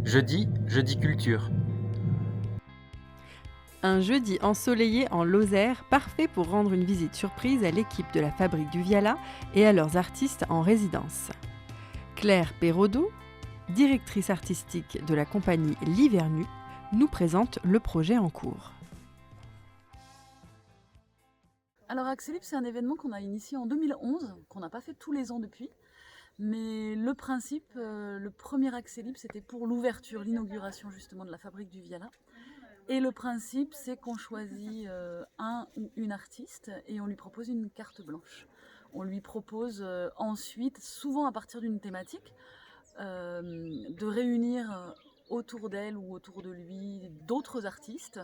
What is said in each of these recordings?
Jeudi culture. Un jeudi ensoleillé en Lozère, parfait pour rendre une visite surprise à l'équipe de la Fabrique du Viala et à leurs artistes en résidence. Claire Perraudot, directrice artistique de la compagnie L'Hivernu, nous présente le projet en cours. Alors Axelib, c'est un événement qu'on a initié en 2011, qu'on n'a pas fait tous les ans depuis. Mais le principe, le premier Axelib, c'était pour l'ouverture, l'inauguration justement de la Fabrique du Viala. Et le principe, c'est qu'on choisit un ou une artiste et on lui propose une carte blanche. On lui propose ensuite, souvent à partir d'une thématique, de réunir autour d'elle ou autour de lui d'autres artistes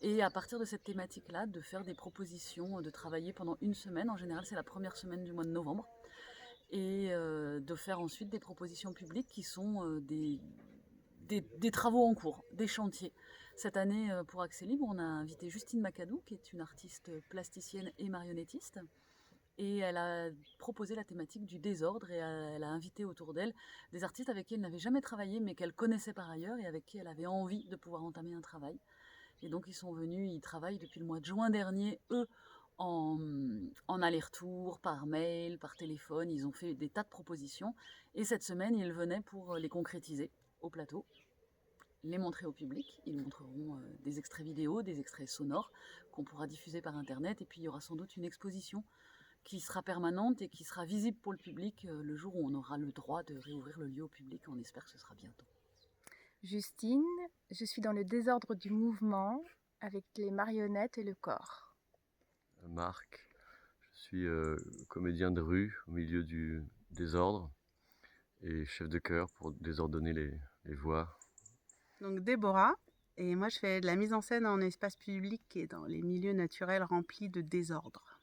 et à partir de cette thématique-là, de faire des propositions, de travailler pendant une semaine. En général, c'est la première semaine du mois de novembre. Et de faire ensuite des propositions publiques qui sont des travaux en cours, des chantiers. Cette année, pour Axelib, on a invité Justine Macadou, qui est une artiste plasticienne et marionnettiste. Et elle a proposé la thématique du désordre et elle a invité autour d'elle des artistes avec qui elle n'avait jamais travaillé, mais qu'elle connaissait par ailleurs et avec qui elle avait envie de pouvoir entamer un travail. Et donc ils sont venus, ils travaillent depuis le mois de juin dernier, eux, en aller-retour, par mail, par téléphone. Ils ont fait des tas de propositions. Et cette semaine, ils venaient pour les concrétiser au plateau, les montrer au public. Ils montreront des extraits vidéo, des extraits sonores qu'on pourra diffuser par Internet. Et puis il y aura sans doute une exposition qui sera permanente et qui sera visible pour le public le jour où on aura le droit de réouvrir le lieu au public. On espère que ce sera bientôt. Justine, je suis dans le désordre du mouvement avec les marionnettes et le corps. Marc, je suis comédien de rue au milieu du désordre et chef de chœur pour désordonner les voix. Donc Déborah, et moi je fais de la mise en scène en espace public et dans les milieux naturels remplis de désordre.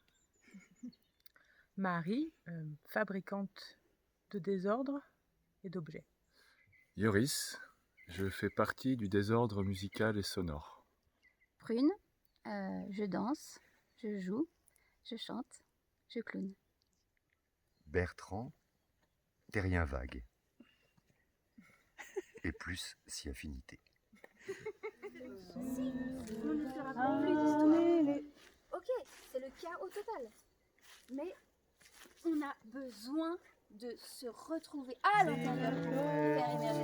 Marie, fabricante de désordre et d'objets. Yoris, je fais partie du désordre musical et sonore. Prune, je danse, je joue, je chante, je clown. Bertrand, terrien vague. Et plus si affinité. Si, on ne fera pas plus d'histoire. Ok, c'est le chaos total. Mais on a besoin de se retrouver à l'intérieur pour faire émerger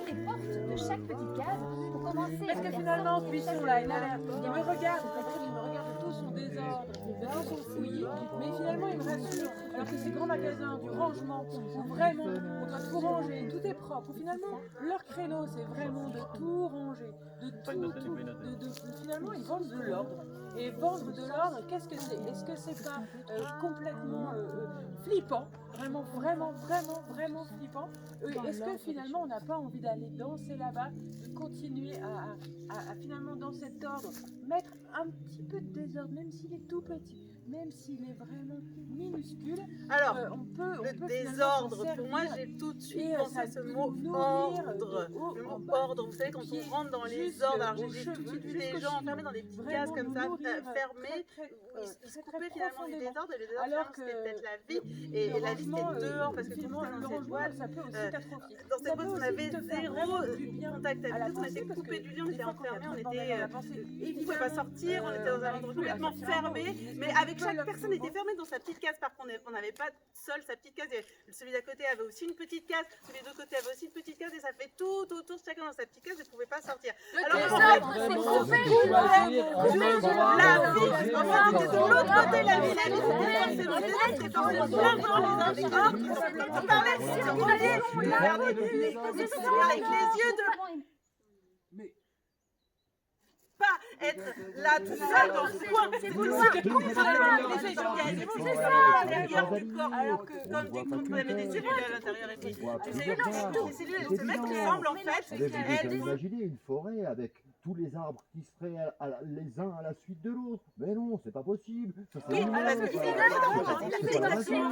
les portes de chaque petite case pour commencer. Parce que finalement, Buisson là, il a l'air. Il me regarde, il me regarde de tout son désordre, de tout son fouillis, mais finalement il me rassure. Alors que ces grands magasins du rangement, où vraiment on doit tout ranger, tout est propre, où finalement leur créneau c'est vraiment de tout ranger, finalement ils vendent de l'ordre. Et vendre de l'ordre, qu'est-ce que c'est? Est-ce que c'est pas complètement flippant? Vraiment flippant? Est-ce que finalement on n'a pas envie d'aller danser là-bas, de continuer à finalement dans cet ordre, mettre un petit peu de désordre, même s'il est tout petit, même s'il est vraiment minuscule? Alors, on peut le désordre, pour moi j'ai tout de suite pensé à ce mot ordre. Le mot ordre, vous savez, quand on rentre dans les ordres, alors j'ai tout de suite vu des gens enfermés dans des petites cases comme ça, fermés, ils se coupaient finalement du désordre, et le désordre alors c'était peut-être la vie, et la vie c'était dehors, parce que tout le dans cette boîte, dans cette boîte on avait zéro contact avec tout, on était coupés du lit, on était enfermés, on ne pouvait pas sortir, on était dans un endroit complètement fermé, mais avec chaque personne était fermée dans sa petite case, par contre on n'avait pas seul sa petite case, celui d'à côté avait aussi une petite case, celui de l'autre côté avait aussi une petite case, et ça fait tout autour, chacun dans sa petite case, et ne pouvait pas sortir. Alors en fait, la vie, en fait c'était de l'autre côté, la vie c'était forcément plein dans les individus, on parlait de relier, avec les yeux de... Pas être là tout seul dans le coin, c'est vouloir c'est ça à l'intérieur du corps, alors que comme dit qu'on avait des cellules à l'intérieur et puis les cellules elles se mettent ensemble en fait. Vous imaginez une forêt avec tous les arbres qui seraient les uns à la suite de l'autre. Mais non, c'est pas possible. Oui, parce que c'est parce qu'en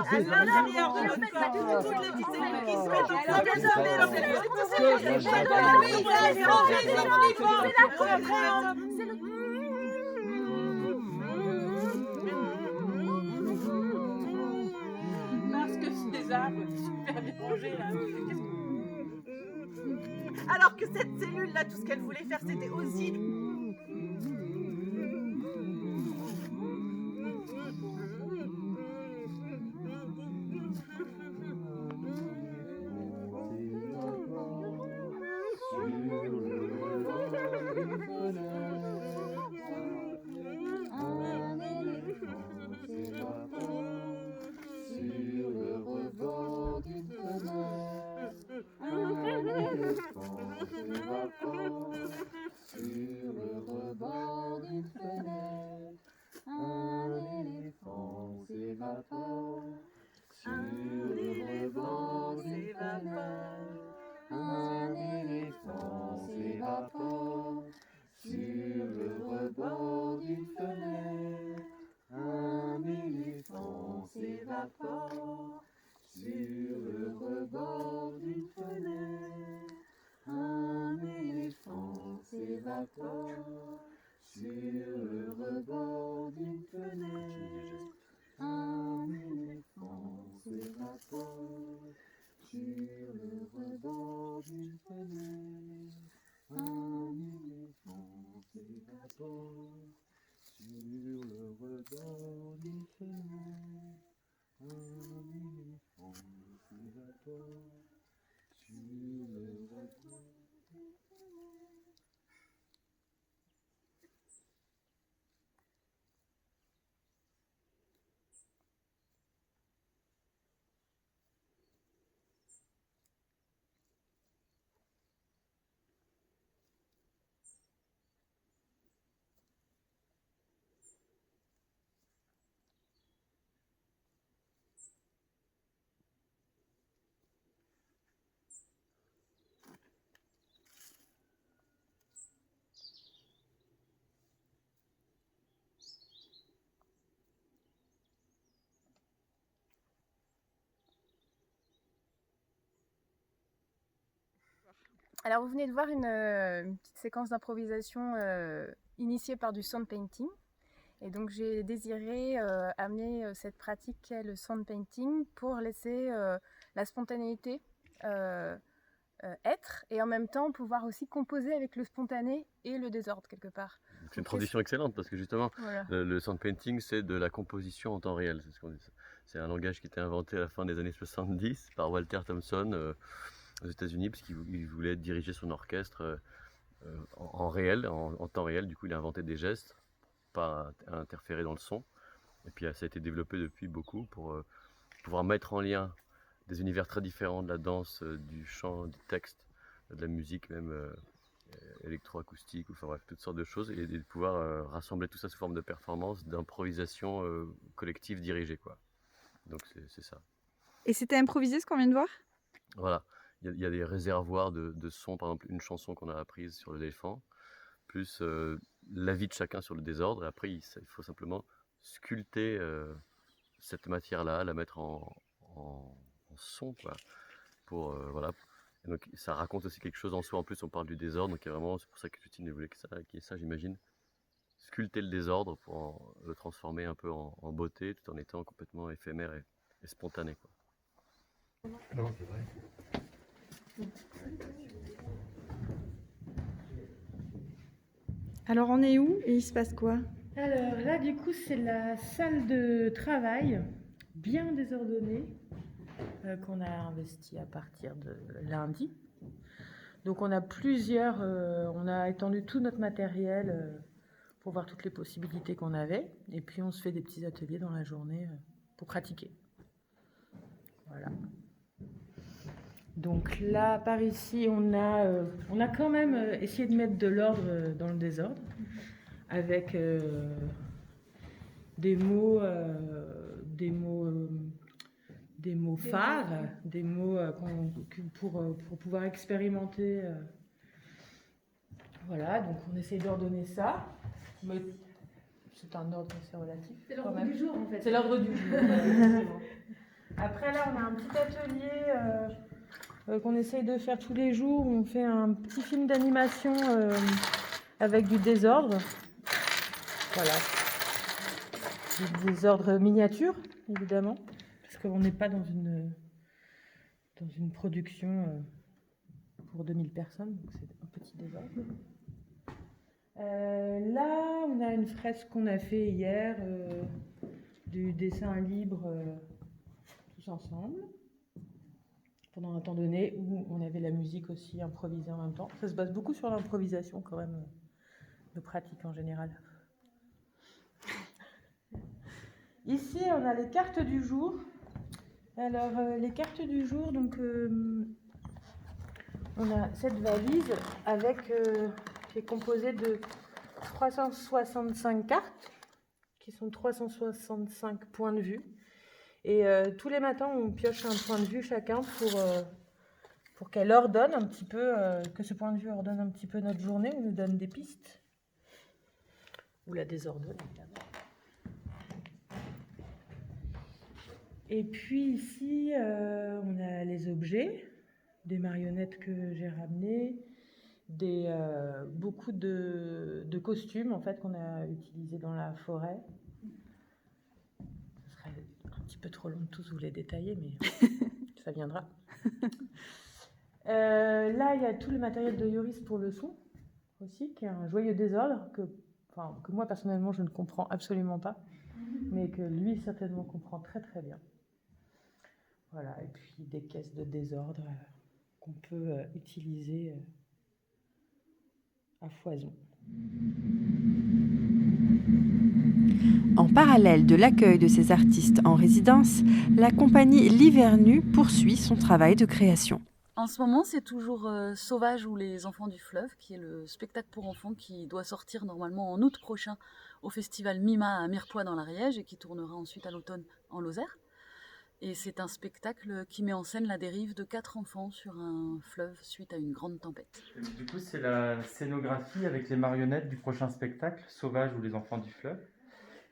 fait, à l'intérieur de notre corps, toutes les petites cellules qui se mettent ensemble, arbres super bien rangés là. Alors que cette cellule-là, tout ce qu'elle voulait faire, c'était aussi... Alors vous venez de voir une petite séquence d'improvisation initiée par du sound painting. Et donc j'ai désiré amener cette pratique qu'est le sound painting pour laisser la spontanéité être et en même temps pouvoir aussi composer avec le spontané et le désordre quelque part. C'est une transition excellente parce que justement Voilà. le sound painting c'est de la composition en temps réel. C'est ce qu'on dit. C'est un langage qui était inventé à la fin des années 70 par Walter Thompson aux États-Unis parce qu'il voulait diriger son orchestre en réel, en temps réel. Du coup il a inventé des gestes pas interférer dans le son. Et puis ça a été développé depuis beaucoup pour pouvoir mettre en lien des univers très différents de la danse, du chant, du texte, de la musique même électroacoustique, enfin bref, toutes sortes de choses, et de pouvoir rassembler tout ça sous forme de performance, d'improvisation collective dirigée, quoi. Donc c'est ça. Et c'était improvisé ce qu'on vient de voir? Voilà, il y a des réservoirs de sons, par exemple une chanson qu'on a apprise sur l'éléphant, plus l'avis de chacun sur le désordre, et après il faut simplement sculpter cette matière-là, la mettre en son, quoi, pour voilà. Et donc ça raconte aussi quelque chose en soi. En plus on parle du désordre, donc vraiment c'est pour ça que Justine voulait qu'il y ait ça, j'imagine, sculpter le désordre pour le transformer un peu en beauté tout en étant complètement éphémère et spontané, quoi. Non, c'est vrai. Alors on est où et il se passe quoi? Alors là, du coup, c'est la salle de travail bien désordonnée qu'on a investie à partir de lundi. Donc on a on a étendu tout notre matériel pour voir toutes les possibilités qu'on avait. Et puis on se fait des petits ateliers dans la journée pour pratiquer. Voilà. Donc là, par ici, on a quand même essayé de mettre de l'ordre dans le désordre, avec des mots phares, des mots pour pouvoir expérimenter. Voilà, donc on essaye d'ordonner ça, mais c'est un ordre assez relatif. C'est l'ordre du jour en fait. C'est l'ordre du jour. Après là, on a un petit atelier qu'on essaye de faire tous les jours. On fait un petit film d'animation avec du désordre. Voilà. Du désordre miniature, évidemment, parce qu'on n'est pas dans dans une production pour 2000 personnes, donc c'est un petit désordre. Là, on a une fresque qu'on a fait hier, du dessin libre tous ensemble, pendant un temps donné où on avait la musique aussi improvisée en même temps. Ça se base beaucoup sur l'improvisation quand même, nos pratiques en général. Ici, on a les cartes du jour. Alors, les cartes du jour, donc, on a cette valise avec, qui est composée de 365 cartes, qui sont 365 points de vue. Et tous les matins, on pioche un point de vue chacun pour qu'elle ordonne un petit peu, que ce point de vue ordonne un petit peu notre journée, ou nous donne des pistes, ou la désordonne, évidemment. Et puis ici, on a les objets, des marionnettes que j'ai ramenées, beaucoup de costumes en fait qu'on a utilisés dans la forêt. Ce serait un petit peu trop long de tous vous les détailler, mais ça viendra. Là, il y a tout le matériel de Yoris pour le son aussi, qui est un joyeux désordre que moi personnellement je ne comprends absolument pas, mais que lui certainement comprend très très bien. Voilà, et puis des caisses de désordre qu'on peut utiliser à foison. En parallèle de l'accueil de ces artistes en résidence, la compagnie L'Hiver Nu poursuit son travail de création. En ce moment, c'est toujours Sauvage ou les enfants du fleuve, qui est le spectacle pour enfants qui doit sortir normalement en août prochain au festival Mima à Mirepoix dans l'Ariège et qui tournera ensuite à l'automne en Lozère. Et c'est un spectacle qui met en scène la dérive de 4 enfants sur un fleuve suite à une grande tempête. Du coup, c'est la scénographie avec les marionnettes du prochain spectacle, Sauvage ou les enfants du fleuve.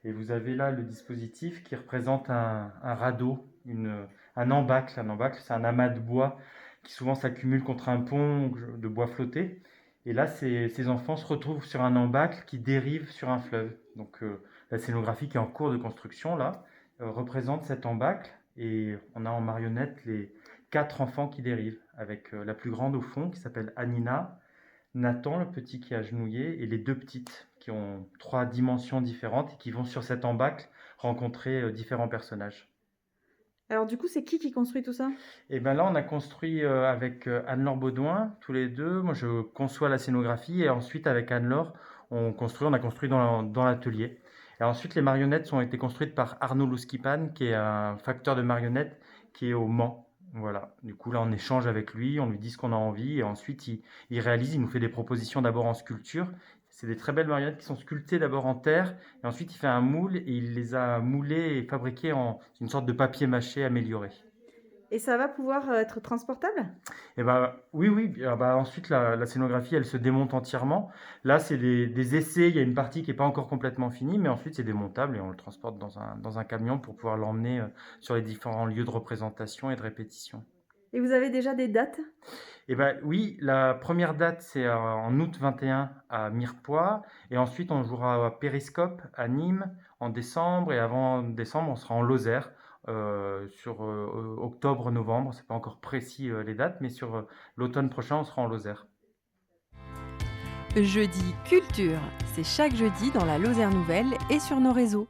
Et vous avez là le dispositif qui représente un radeau, un embâcle. Un embâcle, c'est un amas de bois qui souvent s'accumule contre un pont de bois flotté. Et là, ces enfants se retrouvent sur un embâcle qui dérive sur un fleuve. Donc la scénographie qui est en cours de construction, là, représente cet embâcle. Et on a en marionnette les 4 enfants qui dérivent, avec la plus grande au fond qui s'appelle Anina, Nathan, le petit qui est agenouillé, et les 2 petites qui ont 3 dimensions différentes et qui vont sur cet embâcle rencontrer différents personnages. Alors du coup, c'est qui construit tout ça? Et bien là, on a construit avec Anne-Laure Baudouin, tous les deux. Moi, je conçois la scénographie et ensuite avec Anne-Laure, on a construit dans l'atelier. Et ensuite, les marionnettes ont été construites par Arnaud Louskipan, qui est un facteur de marionnettes qui est au Mans. Voilà. Du coup, là, on échange avec lui, on lui dit ce qu'on a envie, et ensuite, il réalise, il nous fait des propositions d'abord en sculpture. C'est des très belles marionnettes qui sont sculptées d'abord en terre, et ensuite, il fait un moule, et il les a moulées et fabriquées en une sorte de papier mâché amélioré. Et ça va pouvoir être transportable? Eh ben, oui. Ensuite, la scénographie, elle se démonte entièrement. Là, c'est des essais. Il y a une partie qui n'est pas encore complètement finie, mais ensuite, c'est démontable et on le transporte dans un camion pour pouvoir l'emmener sur les différents lieux de représentation et de répétition. Et vous avez déjà des dates? Eh ben, oui, la première date, c'est en août 21 à Mirepoix. Et ensuite, on jouera à Périscope à Nîmes en décembre. Et avant décembre, on sera en Lozère. Sur octobre-novembre, c'est pas encore précis les dates, mais sur l'automne prochain, on sera en Lozère. Jeudi Culture, c'est chaque jeudi dans la Lozère Nouvelle et sur nos réseaux.